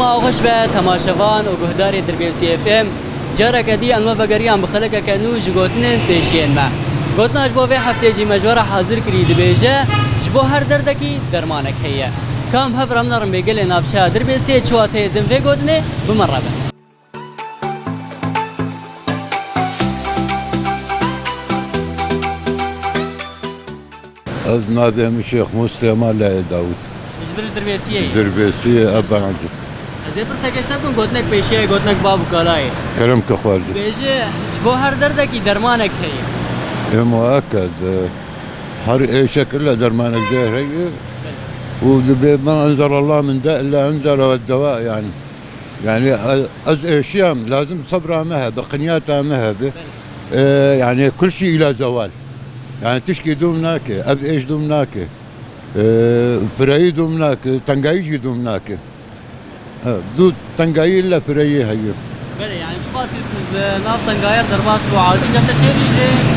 جماعة خوش به تماشاوان و گهداری دربیسی اف ام جارك دي انو فقريان بخلقه كانو جگوتنن پیشین ما گوتنا جبو في هفته جي مجوره حاضر کری دبیجه جبو هر دردکی درمانک هيا كام هفر منر میگل نافشا دربیسی چواته دم في گوتنه بمربه از نادم الشيخ مسلم الله داود جبر دربیسیه دربيسية أبا عندي زي برسكشتكم گوتنك پیشیه گوتنك بابو کالای كرمك خواجه بیجه جبو هر دردکی درمانک هيا مؤكد هر شكل درمانك جاهري وما أنزل الله من داء إلا أنزل الدواء يعني از اشيام لازم صبرها مهب قنياتها مهب يعني كل شيء الى زوال يعني تشكي دومناك اب ايش دومناك فرعي دومناك تنقايجي دومناك دو تنقاي الا فرعي هي بله يعني شو باصير نار تنقاير درباس وعادي جبت تشيبي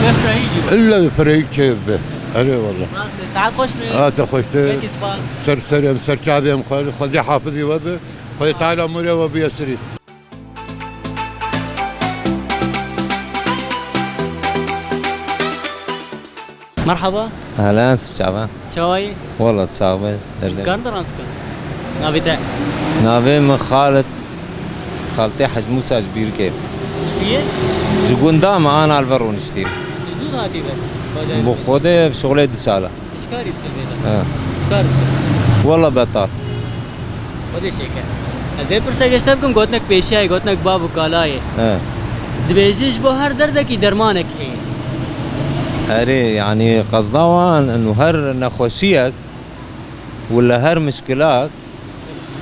بفرعيجي الا فرعي شيب اري والله ساعات خوش من تخشت سر شعبي خذي حافظي وبه خذي تعالى مري وبيسري مرحبا اهلا شعبان شوي والله تصاوب كاردر انسكن نافي تاع نافي من خالتي حج موسى جبير كيف شويه جوكون دام انا الفرون اشتري جزود هاتي به بخوده في شغله دساله ايش كاري تكلم ايش كاري والله بطال ودي شيء كان زي برسكشتكم گوتنك پیشای گوتنك بابو کالای دبيجيش بو هر دردکی درمانك هي اري يعني قصدوان انه هر نخوشيك ولا هر مشكلات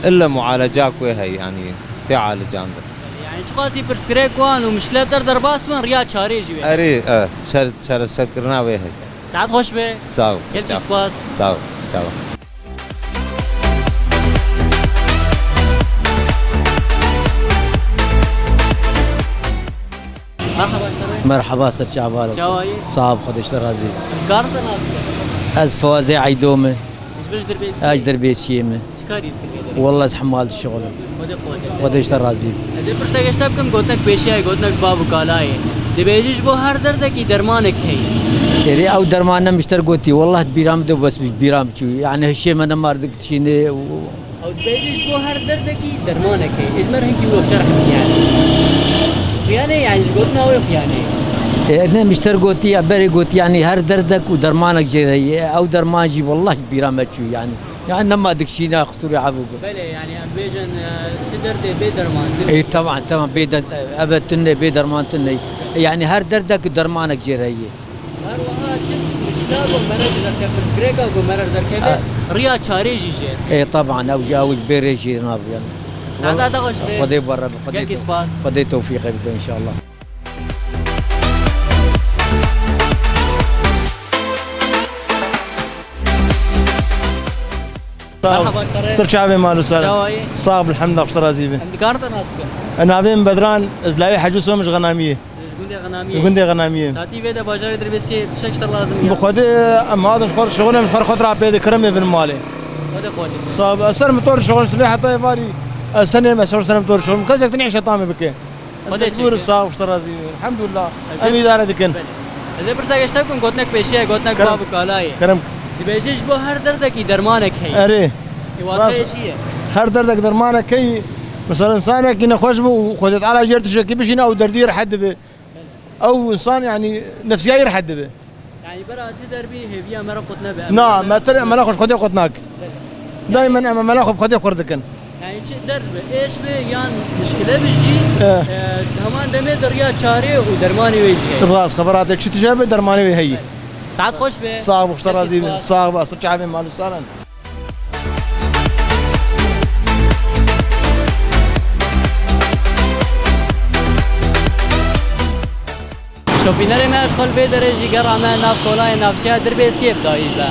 الا معالجاك وهي يعني تعالج عندك يعني تقاسي برسكريك وان ومشكلة در باس من رياض شاري جوي اري شر سكرنا وهي ساعات خوش به ساو كل سباس ساو مرحبا شري مرحبا سر شعبان شواي صعب خدش رازي كارت ناس از فوازي عيدومه ايش بيش دربيس اجدر بيشيمه شكاري تكلم والله حمال الشغل ودي قوة خدش رازي زي برسكشتكم گوتنك پیشای گوتنك بابو کالای دبيجيش بو هر دردکی درمانك هي يعني او درمانه مشتر قوتي والله بيرام دو بس بيرام شو يعني هالشيء ما ماردك تشيني او دبيجيش بو هر دردکی درمانك هي اجمر هنكي هو شرح يعني قلنا ويق يعني انا مشتر قوتي عبري قوتي يعني هر دردك ودرمانك جري او درماجي والله بيرام شو يعني لما دكشينا خطوري عفوك بله يعني امبيجن تدرد بيدرمان اي طبعا بيد ابد تني بيدرمان تني يعني هر دردك ودرمانك جري هر وها مشكله ومرض درك برسكريكا ومرض درك ريا تشاري جي اي طبعا او جاوز بيريجي ناب يعني ساعات تخش خدي برا خدي توفيق ان شاء الله مرحبا سر شعبي مالو سالم شواي صاحب الحمد لله اشترى زيبه عند كارت ناسك انا بين بدران ازلاوي حجوسهم مش غناميه جندي غناميه غناميه تاتي بيدا باجار دربسي تشكر لازم بخدي اما هذا الخور شغل من فرق خطره بيد كرمي بن مالي هذا قولي صاب اسر مطور شغل سلاح طيفاري السنه ما صار سنه مطور شغل كذا تنيع شيطان بك هذا تقول صاحب اشترى زيبه الحمد لله امي دار دكن زي برسكشتكم گوتنك پیشای گوتنك بابو کالای كرمك دبيجيش بو هر دردکی درمانك هي اري هر دردك درمانك كي مثلا انسانك انه خوش وخذت على جرت شكي بشي او دردير حد به او انسان يعني نفسيه يرحد به يعني برا تدربي هي مرقت نبا نعم ما ترى ما ناخذ خدي قطناك دائما اما ما ناخذ خدي قردكن يعني درب ايش به يان مشكله بيجي همان دمي دريا تشاري ودرماني ويجي الراس خبراتك شو تجاب درماني هي ساعات خوش به صاحب اشترى زي صاحب اصل شعبي مالو سالن شوپینر ما اشغال به درجه گرامه ناف کولای نافچه دربه سیب دایید با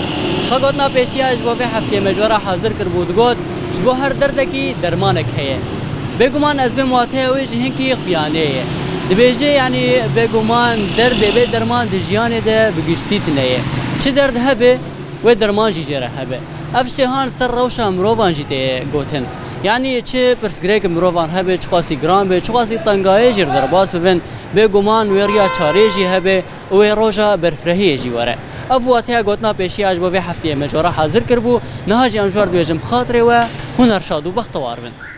شگوت نا پیشیاش بو به هفته مجوره حاضر کر بود گوت جبو هر دردکی درمانک هیه بگمان از به مواته ویج هنکی خیانه دبیجه یعنی بگمان درد به درمان دجیانه ده بگشتیت نیه چه درد هبه و درمان جیره هبه افشتهان سر روشا مروان جیته گوتن یعنی چه پرسگریک مروان هبه چه خاصی گران به چه خاصی تنگای جر در باز ببین به گمان ویریا چارێژی هەبێ ئەوێ ڕۆژە بەرفرەهەیەژی وەرە ئەو واتەیە گوتنا پێشیاش بۆ بێ هەفتەیە مەجۆرە حاضر کرد بوو نەهاجی ئەم ژوار دوێژم خاترێوە هونەر شاد و بەختەوار بن